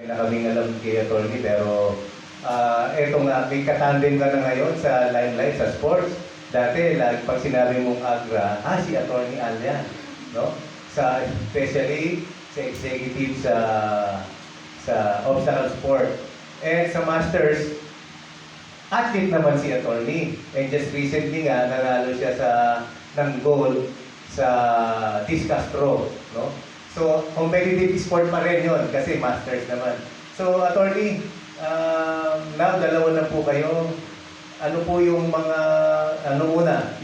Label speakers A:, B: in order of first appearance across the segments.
A: na kaming alam kay Atty. Pero eto nga, may katandem ka na ngayon sa limelight, sa sports. Dati, pag sinabi mong Agra, si Atty. Alyan, no? Especially sa executive sa obstacle sport. And sa masters, athlete naman si Atty. And just recently nga, nanalo siya ng gold sa discus throw, no? So, competitive sport pa rin yun kasi masters naman. So, Atty., now dalawa na po kayo. Ano po yung mga,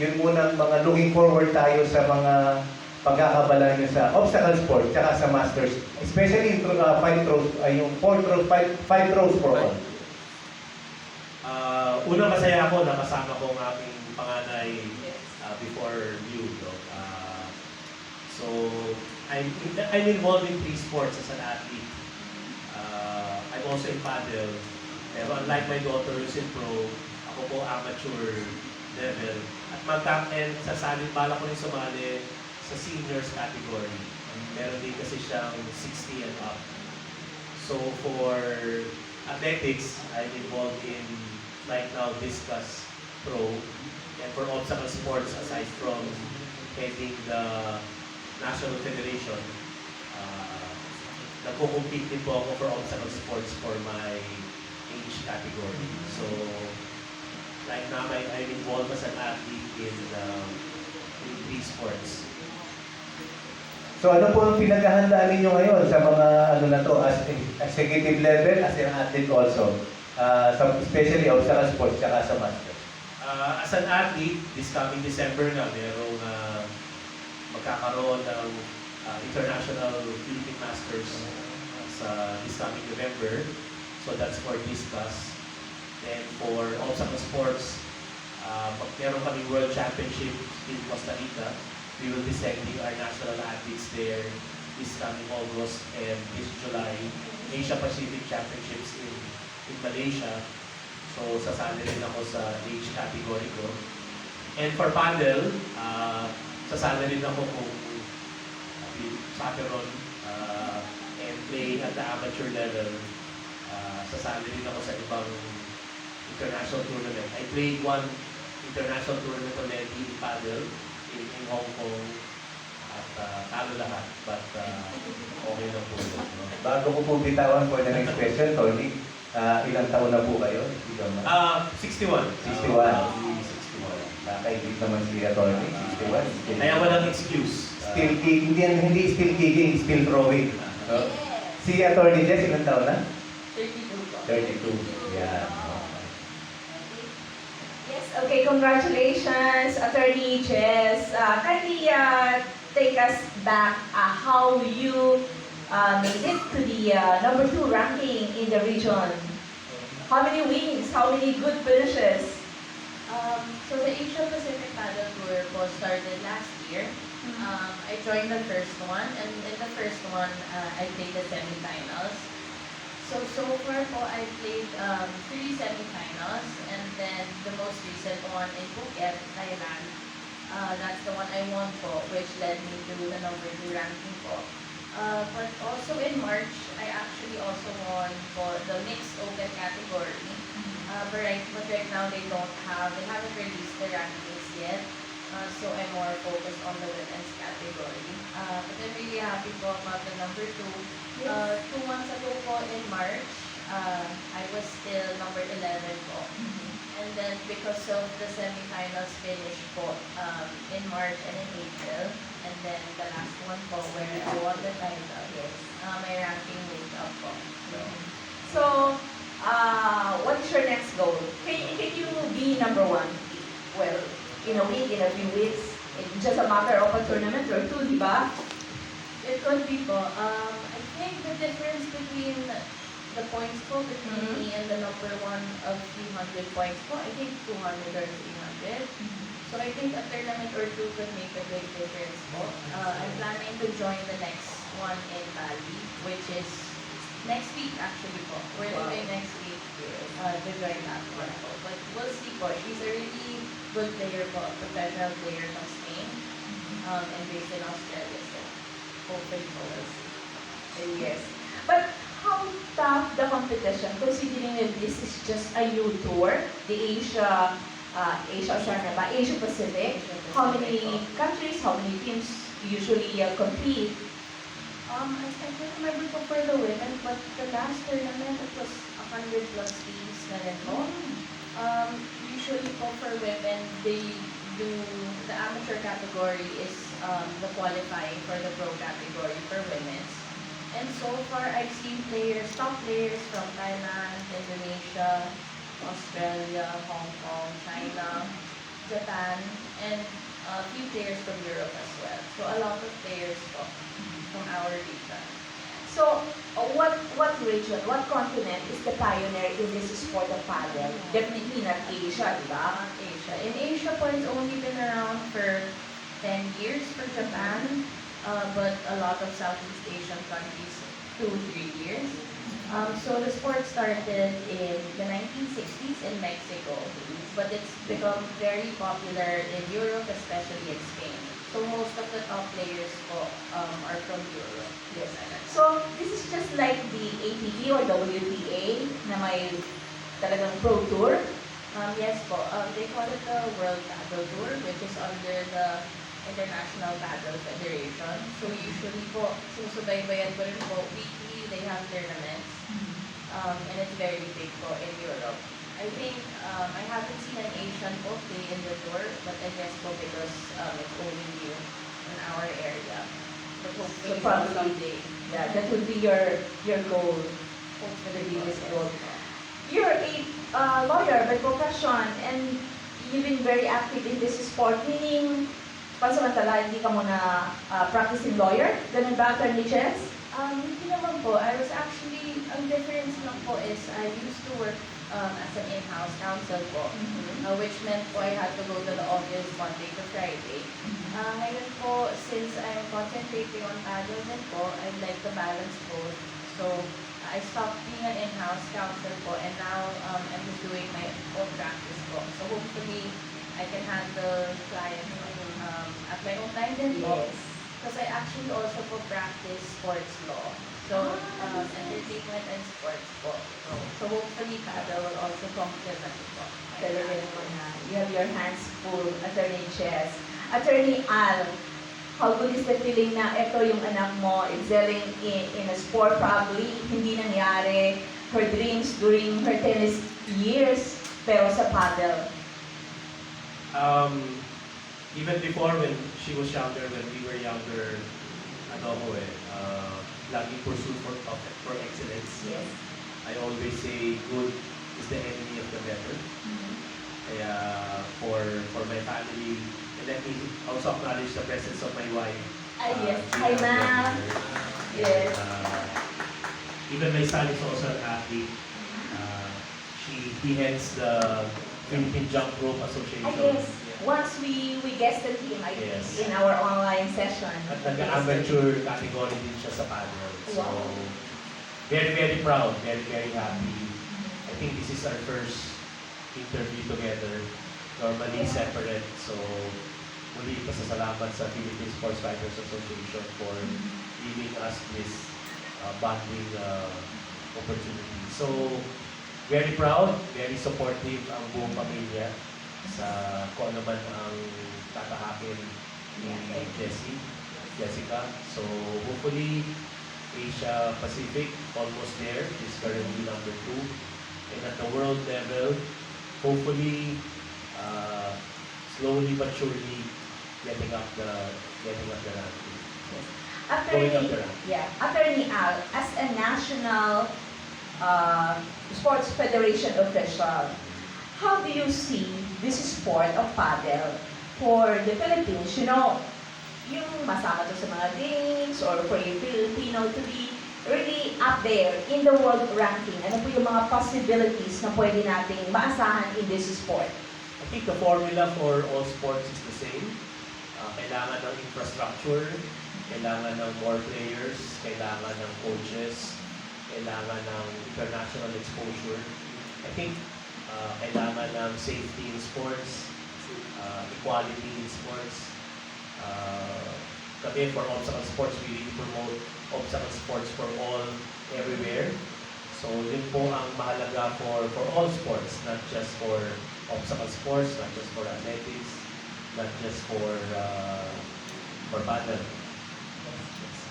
A: yun munang mga looking forward tayo sa mga pagkakabala nyo sa obstacle sport tsaka sa masters. Especially yung 5 throws for all.
B: Una, masaya ako na kasama ko ang aking panganay before you. No? So, I'm involved in 3 sports as an athlete. I'm also in paddle. Pero unlike my daughter who's in pro, ako po amateur level. At sasali, bala ko rin sumali sa seniors category. Meron din kasi siyang 60 and up. So for athletics, I'm involved in right now discus pro. And for obstacle sports, aside from heading the National Federation, nagko-compete din po ako for obstacle sports for my age category. So, right now, I'm involved as an athlete in 3 sports.
A: So ano po ang pinaghahandaan ninyo ngayon sa mga as executive level, as an athlete also? Especially obstacle sports tsaka sa master.
B: As an athlete, this coming December nga, merong magkakaroon ng International Philippine Masters sa this coming November. So that's for discus. Then for obstacle sports, meron kaming World Championship in Costa Rica. We will be sending our national athletes there this coming August and this July. Asia Pacific Championships in Malaysia. So sasali rin ako sa age category ko. And for paddle, sasali rin ako kung chaperon and playing at the amateur level. Sasali rin ako sa ibang international tournament. I played one international tournament already in paddle in Hong Kong at talo lahat. But okay lang po. No?
A: Bago ko po bitawan for the next question, Tony, ilang taon na po kayo?
B: 61.
A: 61. Nakaibig naman si Atty. 61.
B: Kaya walang excuse.
A: Still kicking, hindi still kicking, still throwing. So, si Atty. Jess, ilang taon na? 32. Yeah.
C: Yes, okay, congratulations, Attorney Jess. Kindly take us back how you made it to the number 2 ranking in the region. How many wins? How many good finishes?
D: So the Asia Pacific Paddle Tour was started last year. I joined the first one, and in the first one, I played the semifinals. So far po, I played 3 semifinals, and then the most recent one in Phuket, Thailand. That's the one I won po, which led me to the number 2 ranking po. But also in March, I actually also won for the mixed open category. But right now they haven't released the rankings yet. So I'm more focused on the women's category. But I'm really happy po about the number 2. 2 months ago po in March, I was still number 11 po. And then because of the semifinals finish po in March and in April, and then the last one po where I won the title, my ranking moved up po.
C: So, what is your next goal? Can you be number 1? Well, in a week, in a few weeks, it's just a matter of a tournament or 2, di ba?
D: It could be po. I think the difference between the points po between me and the number 1 of 300 points po, I think 200 or 300. So I think a tournament or 2 could make a big difference po. I'm planning to join the next one in Bali, which is next week actually po. We're leaving next week to join that one po. But we'll see po. She's a really good player po, professional player from Spain, and based in Australia. So hopefully po we'll see.
C: Yes. But how tough the competition, considering that this is just a new tour, the Asia, Oceania ba? Asia Pacific. How many countries, how many teams usually compete?
D: I can't remember po for the women, but the last tournament, it was 100 plus teams na rin po. Usually po for women, they do, the amateur category is the qualifying for the pro category for women's. And so far, I've seen players, top players from Thailand, Indonesia, Australia, Hong Kong, China, Japan, and a few players from Europe as well. So a lot of players po from our region.
C: So, what region, what continent is the pioneer in this sport of paddle? Definitely not Asia, di ba?
D: Asia. In Asia po, it's only been around for 10 years for Japan, but a lot of Southeast Asian countries, 2-3 years. So the sport started in the 1960s in Mexico, but it's become very popular in Europe, especially in Spain. So most of the top players po are from Europe.
C: Yes. So, this is just like the ATP or WTA na may talagang pro tour.
D: Yes po, they call it the World Paddle Tour, which is under the International Paddle Federation. So usually po, susubaybayan ko rin po, weekly they have tournaments. And it's very big po in Europe. I think, I haven't seen an Asian po play in the tour, but I guess po because it's only new in our area. But hopefully
C: So probably-
D: someday,
C: Yeah, that would be your goal.
D: hopefully
C: biggest
D: yes.
C: goal. You're a lawyer by profession and you've been very active in this sport, meaning pansamantala hindi ka muna practicing lawyer? Ganun ba, Attorney Chess?
D: Hindi naman po. I was actually, ang difference lang po is I used to work as an in-house counsel po, which meant po I had to go to the office Monday to Friday. Ngayon po, since I'm concentrating on paddle din po, I'd like to balance both. So, I stopped being an in-house counsel po, and now I'm just doing my own practice po. So, hopefully, I can handle clients at my own time din po. Because I actually also po practice sports law. So, entertainment and sports po. So, hopefully, paddle will also complement po.
C: Talaga naman na. You have your hands full, Attorney Chess. Attorney Al, how good is the feeling na ito yung anak mo excelling in a sport probably hindi nangyari her dreams during her tennis years pero sa paddle?
B: Even before when she was younger, when we were younger, ano ko laging pursuit for excellence.
C: Yes.
B: I always say good is the enemy of the better. Kaya for my family, and let me also acknowledge the presence of my wife.
C: Yes.
B: Gina
C: Hi, ma'am.
B: here.
C: Yes.
B: Even my son is also an athlete. He heads the Philippine Jump Rope Association.
C: Yes. Once we guested him
B: Yes.
C: in our online session.
B: At nag-amateur category din siya sa paddle. So,
C: Wow.
B: very, very proud, very, very happy. I think this is our first interview together. Normally separate. So, muli pasasalamat sa Philippine Sports Writers Association for giving us this bonding opportunity. So, very proud, very supportive ang buong pamilya sa kung ano man ang tatahakin ni Jessica. So, hopefully, Asia Pacific, almost there. She's currently number 2. And at the world level, hopefully, slowly but surely, getting up the ranking. Going up the ranking.
C: Attorney Al, as a national sports federation official, how do you see this sport of paddle for the Philippines? You know, yung masama to sa mga games or for a Filipino to be really up there in the world ranking. Ano po yung mga possibilities na pwede nating maasahan in this sport?
B: I think the formula for all sports is the same. Kailangan ng infrastructure, kailangan ng more players, kailangan ng coaches, kailangan ng international exposure. I think kailangan ng safety in sports, equality in sports. Kami for obstacle sports, we really promote obstacle sports for all everywhere. So yun po ang mahalaga for all sports, not just for obstacle sports, not just for athletics, not just for paddle.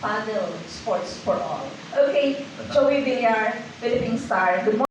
C: Paddle sports for all. Okay, Joey Villar, Philippine Star. Good morning.